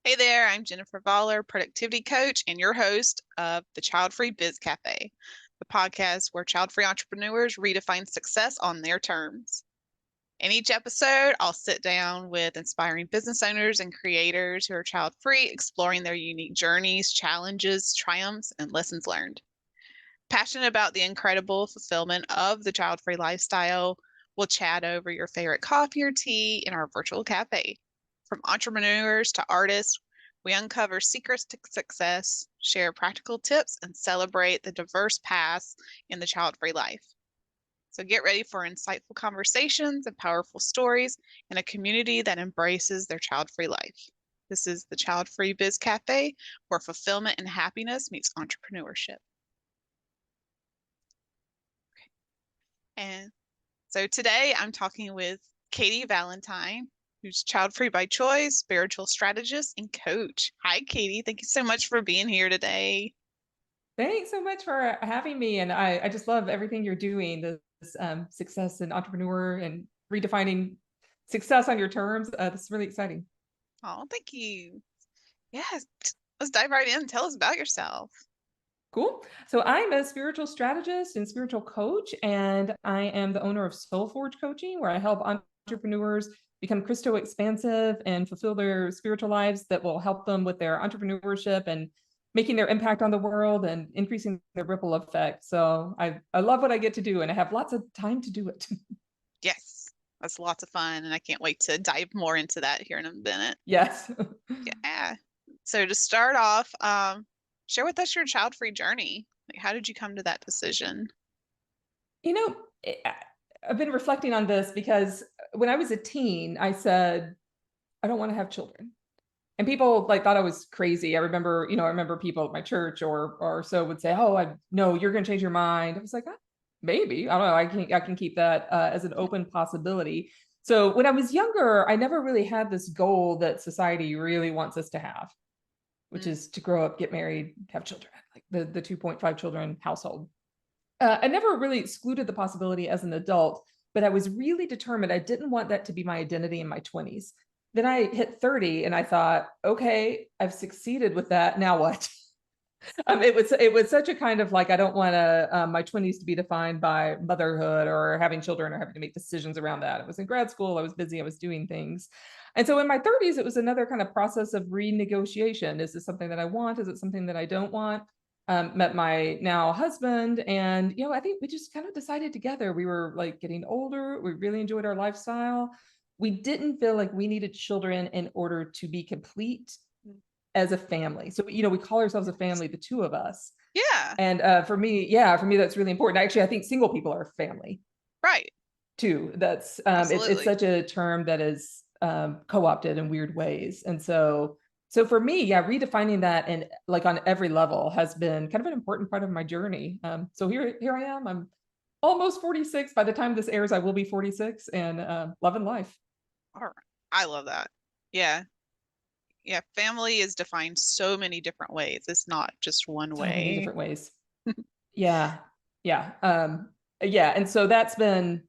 Hey there, I'm Jennifer Voller, productivity coach and your host of the Childfree Biz Cafe, the podcast where child-free entrepreneurs redefine success on their terms. In each episode, I'll sit down with inspiring business owners and creators who are child-free, exploring their unique journeys, challenges, triumphs, and lessons learned. Passionate about the incredible fulfillment of the child-free lifestyle, we'll chat over your favorite coffee or tea in our virtual cafe. From entrepreneurs to artists, we uncover secrets to success, share practical tips, and celebrate the diverse paths in the child-free life. So get ready for insightful conversations and powerful stories in a community that embraces their child-free life. This is the Childfree Biz Cafe, where fulfillment and happiness meets entrepreneurship. And so today I'm talking with Katy Valentine, who's child-free by choice, spiritual strategist, and coach. Hi, Katy. Thank you so much for being here today. Thanks so much for having me. And I just love everything you're doing, this success and entrepreneur and redefining success on your terms. This is really exciting. Oh, thank you. Yes, let's dive right in. Tell us about yourself. Cool. So I'm a spiritual strategist and spiritual coach, and I am the owner of Soul Forge Coaching, where I help entrepreneurs become Christo expansive and fulfill their spiritual lives that will help them with their entrepreneurship and making their impact on the world and increasing their ripple effect. So I love what I get to do, and I have lots of time to do it. Yes, that's lots of fun, and I can't wait to dive more into that here in a minute. Yes. Yeah. So to start off, share with us your child-free journey. Like, how did you come to that decision? You know, I've been reflecting on this because when I was a teen, I said, I don't want to have children. And people thought I was crazy. I remember people at my church or so would say, "Oh, no, you're going to change your mind." I was like, maybe. I don't know. I can keep that as an open possibility. So when I was younger, I never really had this goal that society really wants us to have, which is to grow up, get married, have children, like the 2.5 children household. I never really excluded the possibility as an adult, but I was really determined. I didn't want that to be my identity in my 20s. Then I hit 30 and I thought, okay, I've succeeded with that. Now what? It was such a kind of I don't want my 20s to be defined by motherhood or having children or having to make decisions around that. I was in grad school. I was busy. I was doing things. And so in my 30s, it was another kind of process of renegotiation. Is this something that I want? Is it something that I don't want? Met my now husband, and I think we just kind of decided together. We were getting older. We really enjoyed our lifestyle. We didn't feel like we needed children in order to be complete as a family. So we call ourselves a family, the two of us. Yeah. And for me, that's really important. Actually, I think single people are family, right? Too. That's it's such a term that is co-opted in weird ways, and so for me, redefining that and on every level has been kind of an important part of my journey. So here I am. I'm almost 46. By the time this airs, I will be 46 and loving life. All right. I love that. Yeah. Yeah. Family is defined so many different ways. It's not just one way. Many different ways. Yeah. And so that's been,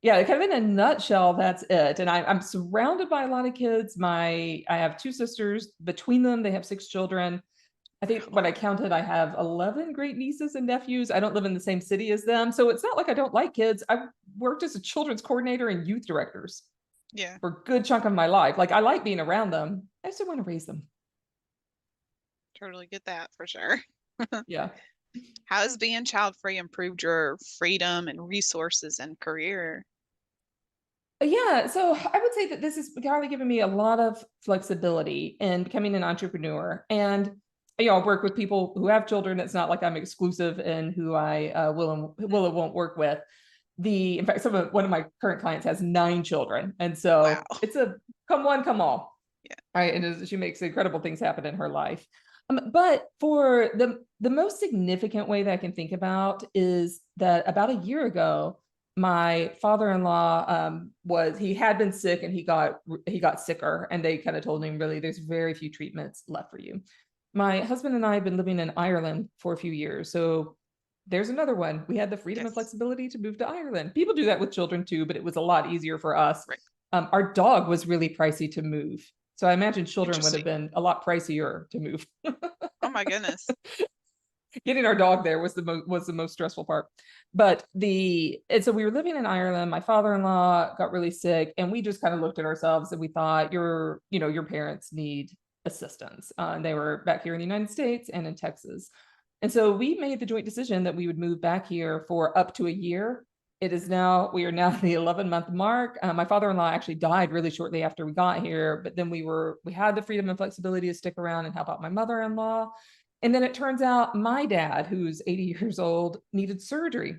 kind of in a nutshell, that's it. And I'm surrounded by a lot of kids. I have two sisters. Between them, they have 6 children. I think when I counted, I have 11 great nieces and nephews. I don't live in the same city as them. So it's not like I don't like kids. I've worked as a children's coordinator and youth directors for a good chunk of my life. I like being around them. I still want to raise them. Totally get that for sure. Yeah. How has being child-free improved your freedom and resources and career? Yeah, so I would say that this has really given me a lot of flexibility in becoming an entrepreneur. And I work with people who have children. It's not like I'm exclusive in who I will and won't work with. In fact, one of my current clients has 9 children, and so it's a come one, come all. Yeah. Right, and she makes incredible things happen in her life. But for the most significant way that I can think about is that about a year ago, my father-in-law he had been sick and he got sicker, and they kind of told him, really, there's very few treatments left for you. My husband and I have been living in Ireland for a few years, so there's another one. We had the freedom and flexibility to move to Ireland. People do that with children too, but it was a lot easier for us. Right. Our dog was really pricey to move. So I imagine children would have Interesting. been a lot pricier to move. Oh my goodness. Getting our dog there was the most stressful part. But and so we were living in Ireland. My father-in-law got really sick, and we just kind of looked at ourselves and we thought, your parents need assistance. And they were back here in the United States and in Texas. And so we made the joint decision that we would move back here for up to a year. We are now the 11-month mark. My father-in-law actually died really shortly after we got here, but then we had the freedom and flexibility to stick around and help out my mother-in-law. And then it turns out my dad, who's 80 years old, needed surgery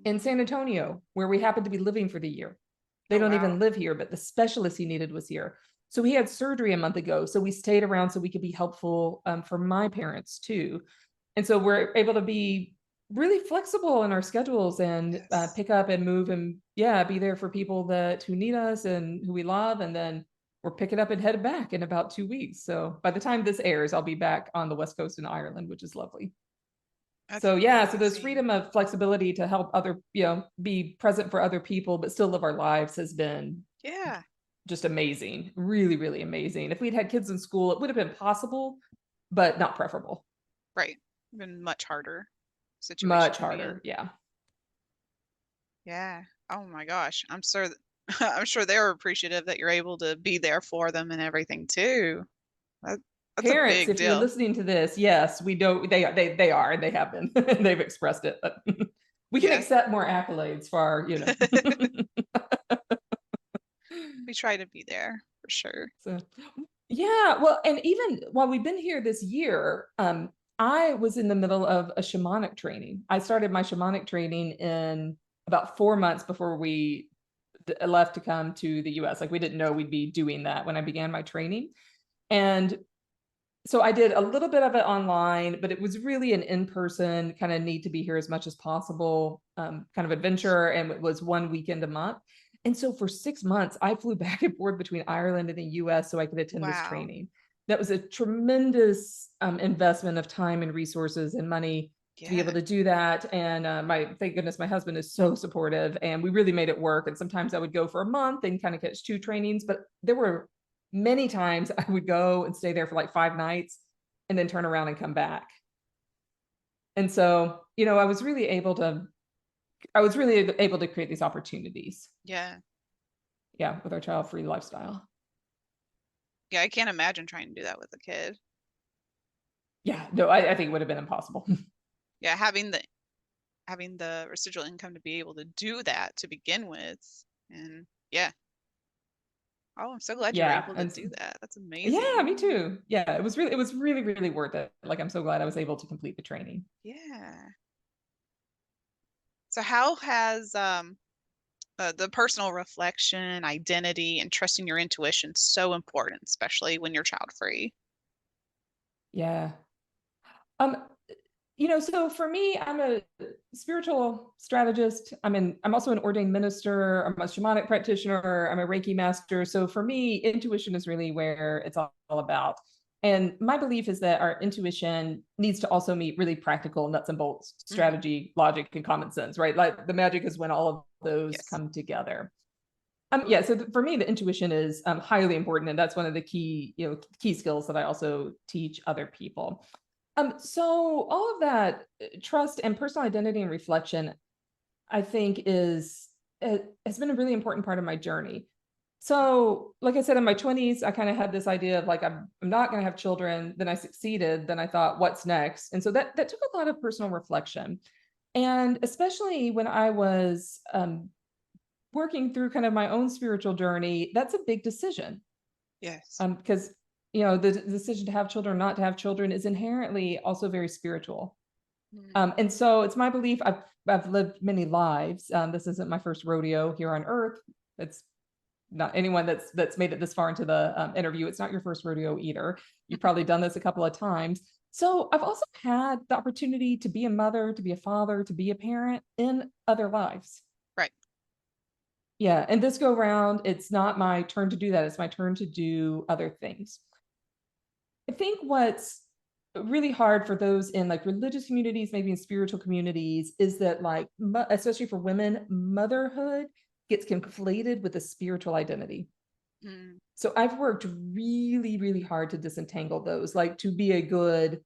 in San Antonio, where we happened to be living for the year. They don't even live here, but the specialist he needed was here. So he had surgery a month ago. So we stayed around so we could be helpful for my parents too. And so we're able to be really flexible in our schedules and pick up and move and be there for people who need us and who we love. And then we're picking up and headed back in about 2 weeks. So by the time this airs, I'll be back on the West Coast in Ireland, which is lovely. That's so amazing. this freedom of flexibility to help be present for other people, but still live our lives has been just amazing. Really, really amazing. If we'd had kids in school, it would have been possible, but not preferable. Right. Been much harder situation. Much harder. Yeah. Yeah. Oh my gosh. I'm sure they're appreciative that you're able to be there for them and everything too. That's Parents, a big if deal. you're listening to this, yes, we don't. They are, and they have been. They've expressed it. But we can accept more accolades for our, We try to be there for sure. So, yeah. Well, and even while we've been here this year, I was in the middle of a shamanic training. I started my shamanic training in about 4 months before we left to come to the US. Like we didn't know we'd be doing that when I began my training. And so I did a little bit of it online, but it was really an in-person kind of need to be here as much as possible kind of adventure. And it was 1 weekend a month. And so for 6 months, I flew back and forth between Ireland and the US so I could attend this training. That was a tremendous investment of time and resources and money to be able to do that. And thank goodness, my husband is so supportive and we really made it work. And sometimes I would go for a month and kind of catch 2 trainings, but there were many times I would go and stay there for like 5 nights and then turn around and come back. And so, I was really able to create these opportunities. Yeah. Yeah. With our child-free lifestyle. Yeah. I can't imagine trying to do that with a kid. Yeah. No, I think it would have been impossible. Yeah. Having the residual income to be able to do that to begin with. And oh, I'm so glad you were able to do that. That's amazing. Yeah, me too. Yeah, it was really, really worth it. Like, I'm so glad I was able to complete the training. Yeah. So how has the personal reflection, identity, and trusting your intuition so important, especially when you're child-free? Yeah. So for me, I'm a spiritual strategist. I'm also an ordained minister. I'm a shamanic practitioner. I'm a Reiki master. So for me, intuition is really where it's all about. And my belief is that our intuition needs to also meet really practical nuts and bolts strategy, logic, and common sense, right? Like the magic is when all of those come together. So for me, the intuition is highly important, and that's one of the key skills that I also teach other people. So all of that trust and personal identity and reflection, I think has been a really important part of my journey. So like I said, in my 20s, I kind of had this idea of like, I'm not going to have children. Then I succeeded. Then I thought, what's next? And so that took a lot of personal reflection. And especially when I was working through kind of my own spiritual journey, that's a big decision. Yes. Because the decision to have children or not to have children is inherently also very spiritual. And so it's my belief, I've lived many lives. This isn't my first rodeo here on earth. It's not anyone that's made it this far into the interview. It's not your first rodeo either. You've probably done this a couple of times. So I've also had the opportunity to be a mother, to be a father, to be a parent in other lives. Right. Yeah. And this go round, it's not my turn to do that. It's my turn to do other things. I think what's really hard for those in like religious communities, maybe in spiritual communities, is that like, especially for women, motherhood gets conflated with a spiritual identity. Mm. So I've worked really, really hard to disentangle those. Like, to be a good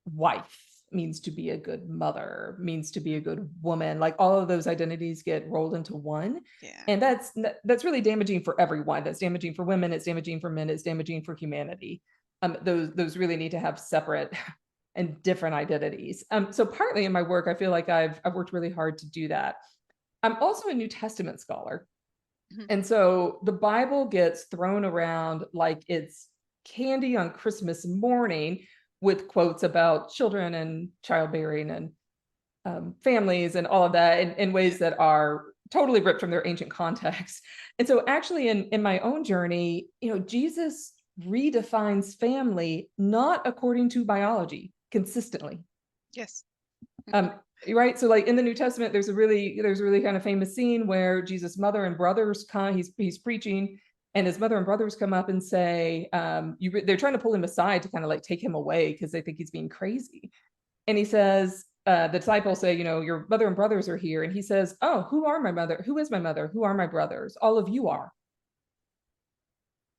wife means to be a good mother, means to be a good woman. Like, all of those identities get rolled into one. Yeah. And that's really damaging for everyone. That's damaging for women, it's damaging for men, it's damaging for humanity. Those really need to have separate and different identities. So partly in my work, I feel like I've worked really hard to do that. I'm also a New Testament scholar. Mhm. And so the Bible gets thrown around like it's candy on Christmas morning, with quotes about children and childbearing and families and all of that in ways that are totally ripped from their ancient context. And so actually in my own journey, Jesus redefines family not according to biology consistently. Yes. Um, right. So like in the New Testament, there's a really kind of famous scene where Jesus' mother and brothers come, he's preaching, and his mother and brothers come up and say, they're trying to pull him aside to kind of like take him away because they think he's being crazy. And he says, the disciples say, your mother and brothers are here. And he says, oh, who are my mother? Who is my mother? Who are my brothers? All of you are.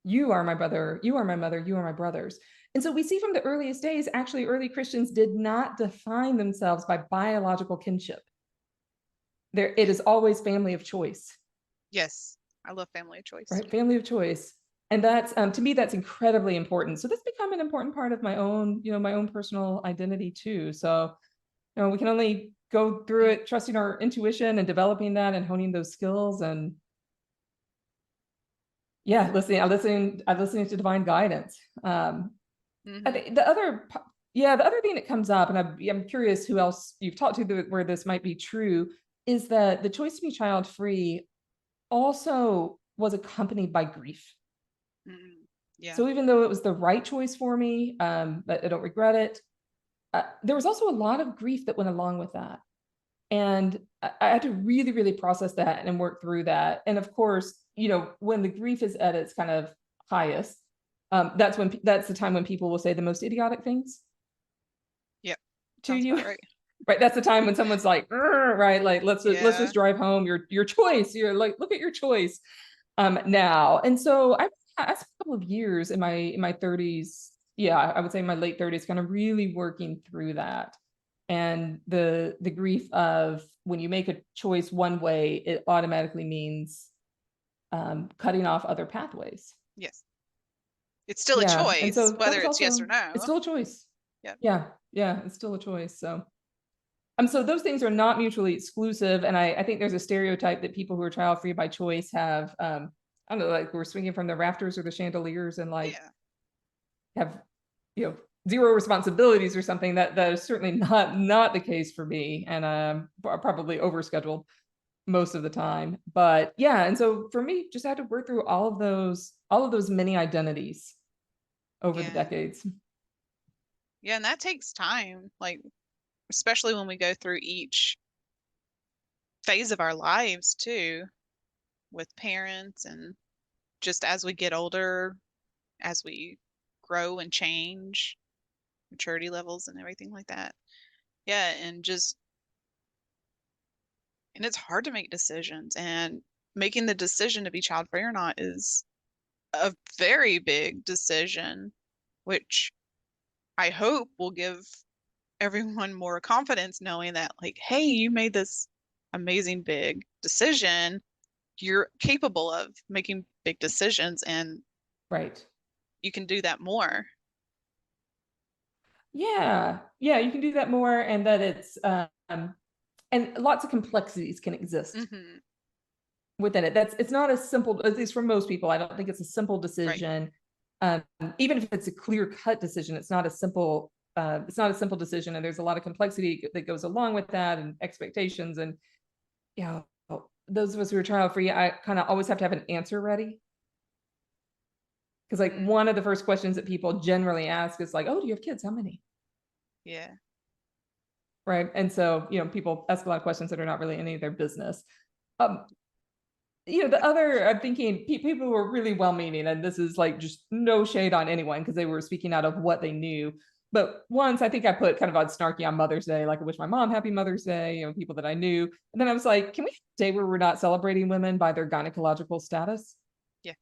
You are my brother. You are my mother. You are my brothers. And so we see from the earliest days, actually, early Christians did not define themselves by biological kinship. It is always family of choice. Yes. I love family of choice. Right? Family of choice. And that's, to me, that's incredibly important. So that's become an important part of my own personal identity too. So, we can only go through it, trusting our intuition and developing that and honing those skills. And yeah, listening to divine guidance. I think the other thing that comes up, and I'm curious who else you've talked to where this might be true, is that the choice to be child free also was accompanied by grief. Yeah. So even though it was the right choice for me, but I don't regret it, there was also a lot of grief that went along with that. And I had to really, really process that and work through that. And of course, when the grief is at its kind of highest, that's the time when people will say the most idiotic things. Yep. To Sounds you. about right. Right. That's the time when someone's like, right, like let's just Yeah. drive home. Your choice. You're like, look at your choice. Now. And so I spent a couple of years in my 30s. Yeah, I would say my late 30s, kind of really working through that. And the grief of when you make a choice one way, it automatically means cutting off other pathways. Yes. It's still a Yeah. And choice, so that whether was it's yes also, or no. it's still a choice. Yeah. Yeah, it's still a choice. So those things are not mutually exclusive. And I think there's a stereotype that people who are child free by choice have, I don't know, like we're swinging from the rafters or the chandeliers and like have, zero responsibilities or something. That is certainly not the case for me. And probably overscheduled most of the time. But yeah, and so for me, just had to work through all of those many identities over the decades. Yeah, and that takes time, like especially when we go through each phase of our lives too, with parents and just as we get older, as we grow and change, maturity levels and everything like that. Yeah, and it's hard to make decisions, and making the decision to be child free or not is a very big decision, which I hope will give everyone more confidence knowing that, like, hey, you made this amazing big decision. You're capable of making big decisions and Right. you can do that more. Yeah, you can do that more, and that it's and lots of complexities can exist Hmm. within it. It's not as simple, at least for most people. I don't think it's a simple Right. decision. Even if it's a clear cut decision, it's not a simple decision, and there's a lot of complexity that goes along with that, and expectations. And those of us who are child free, I kind of always have to have an answer ready, because like one of the first questions that people generally ask is like, oh, do you have kids? How many? Yeah. Right. And so, people ask a lot of questions that are not really any of their business. The other, I'm thinking people were really well-meaning, and this is like just no shade on anyone because they were speaking out of what they knew. But once I think I put kind of on snarky on Mother's Day, like I wish my mom happy Mother's Day, people that I knew. And then I was like, can we have a day where we're not celebrating women by their gynecological status? Yeah.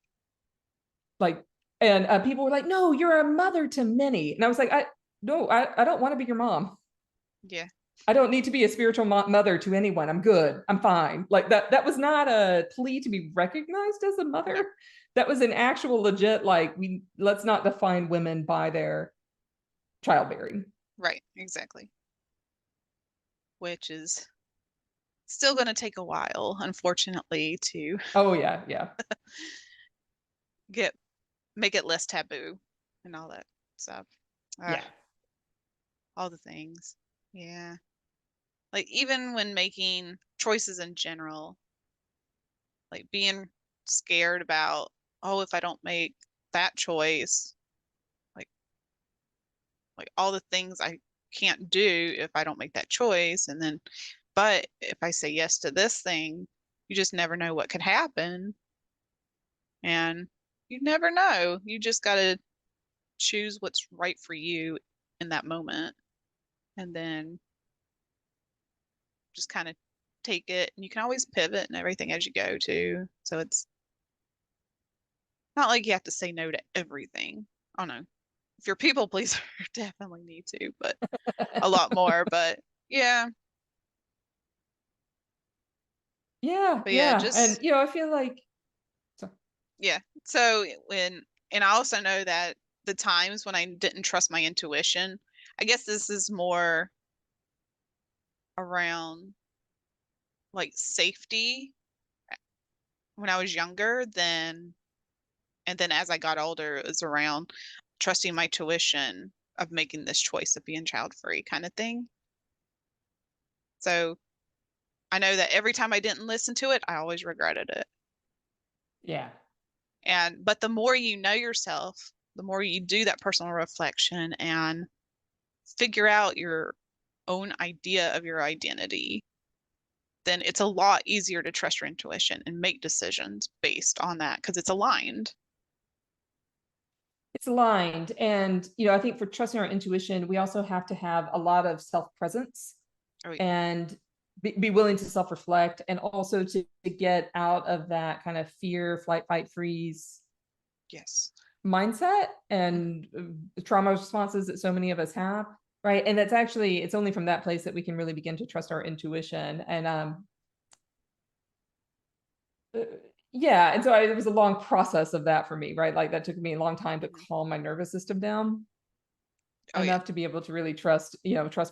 Like, and people were like, no, you're a mother to many. And I was like, I don't want to be your mom. Yeah. I don't need to be a spiritual mother to anyone. I'm good. I'm fine. Like that was not a plea to be recognized as a mother. That was an actual legit, like, let's not define women by their childbearing. Right. Exactly. Which is still going to take a while, unfortunately, to Oh yeah, yeah. make it less taboo and all that stuff. Yeah. All the things. Yeah. Like even when making choices in general, like being scared about, oh, if I don't make that choice, like all the things I can't do if I don't make that choice. And then, but if I say yes to this thing, you just never know what could happen. And you never know. You just got to choose what's right for you in that moment. And then just kind of take it. And you can always pivot and everything as you go too. So it's not like you have to say no to everything. Oh no. If you're a people pleaser, definitely need to, but a lot more. But yeah. Yeah, But yeah, yeah. And just I feel like yeah. So and I also know that the times when I didn't trust my intuition, I guess this is more around like safety when I was younger than and then as I got older, it was around trusting my tuition of making this choice of being child free kind of thing. So I know that every time I didn't listen to it, I always regretted it. yeah. And but the more you know yourself, the more you do that personal reflection and figure out your own idea of your identity, then it's a lot easier to trust your intuition and make decisions based on that because it's aligned. It's aligned. And I think for trusting our intuition, we also have to have a lot of self-presence Oh, yeah. and be willing to self-reflect, and also to get out of that kind of fear, flight, fight, freeze Yes. mindset and trauma responses that so many of us have, right? And it's only from that place that we can really begin to trust our intuition. And yeah, and so it was a long process of that for me, right? Like that took me a long time to calm my nervous system down Oh, yeah. enough to be able to really trust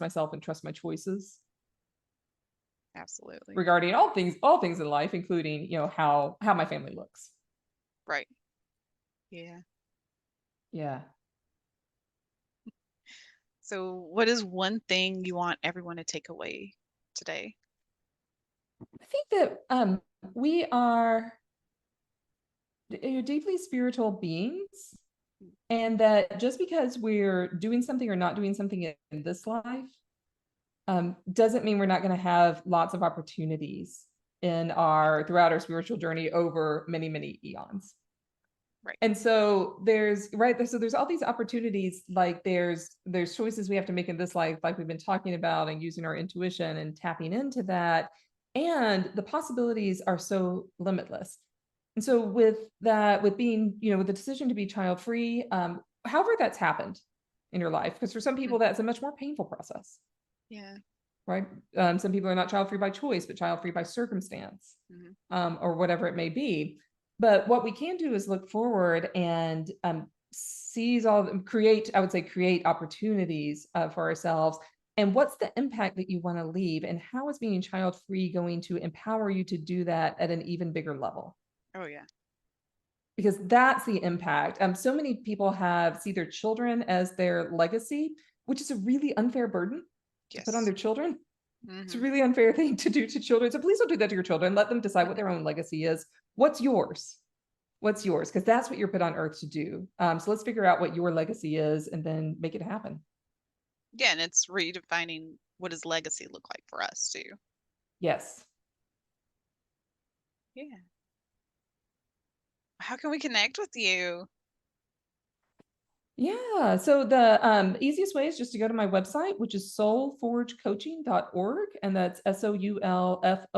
myself and trust my choices Absolutely. regarding all things in life, including how my family looks. Right. Yeah. Yeah. So, what is one thing you want everyone to take away today? I think that we are deeply spiritual beings, and that just because we're doing something or not doing something in this life doesn't mean we're not going to have lots of opportunities throughout our spiritual journey over many, many eons. Right. And so there's all these opportunities. Like there's choices we have to make in this life, like we've been talking about, and using our intuition and tapping into that. And the possibilities are so limitless. And so with being, with the decision to be child free, however that's happened in your life, because for some people that's a much more painful process. Yeah. Right. Some people are not child free by choice, but child free by circumstance, or whatever it may be. But what we can do is look forward and create opportunities for ourselves. And what's the impact that you want to leave, and how is being child free going to empower you to do that at an even bigger level? Oh, yeah. Because that's the impact. So many people see their children as their legacy, which is a really unfair burden to put on their children. It's a really unfair thing to do to children. So please don't do that to your children. Let them decide what their own legacy is. What's yours? What's yours? Because that's what you're put on earth to do. So let's figure out what your legacy is and then make it happen. Yeah, and it's redefining what does legacy look like for us too. Yes. Yeah. How can we connect with you? Yeah. So the easiest way is just to go to my website, which is soulforgecoaching.org. And that's SOULFORGE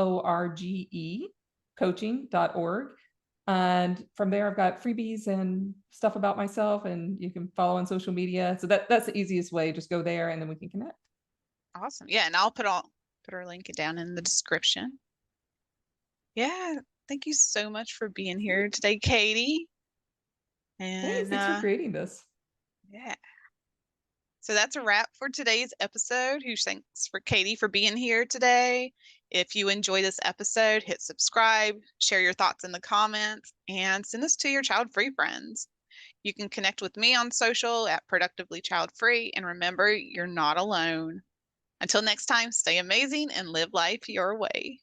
coaching.org. And from there, I've got freebies and stuff about myself, and you can follow on social media. So that's the easiest way. Just go there and then we can connect. Awesome. Yeah, and I'll put our link down in the description. Yeah, thank you so much for being here today, Katy. Thanks. And Thanks for creating this. yeah. So that's a wrap for today's episode. Huge thanks for Katy for being here today. If you enjoy this episode, hit subscribe, share your thoughts in the comments, and send this to your child-free friends. You can connect with me on social at Productively Child Free, and remember, you're not alone. Until next time, stay amazing and live life your way.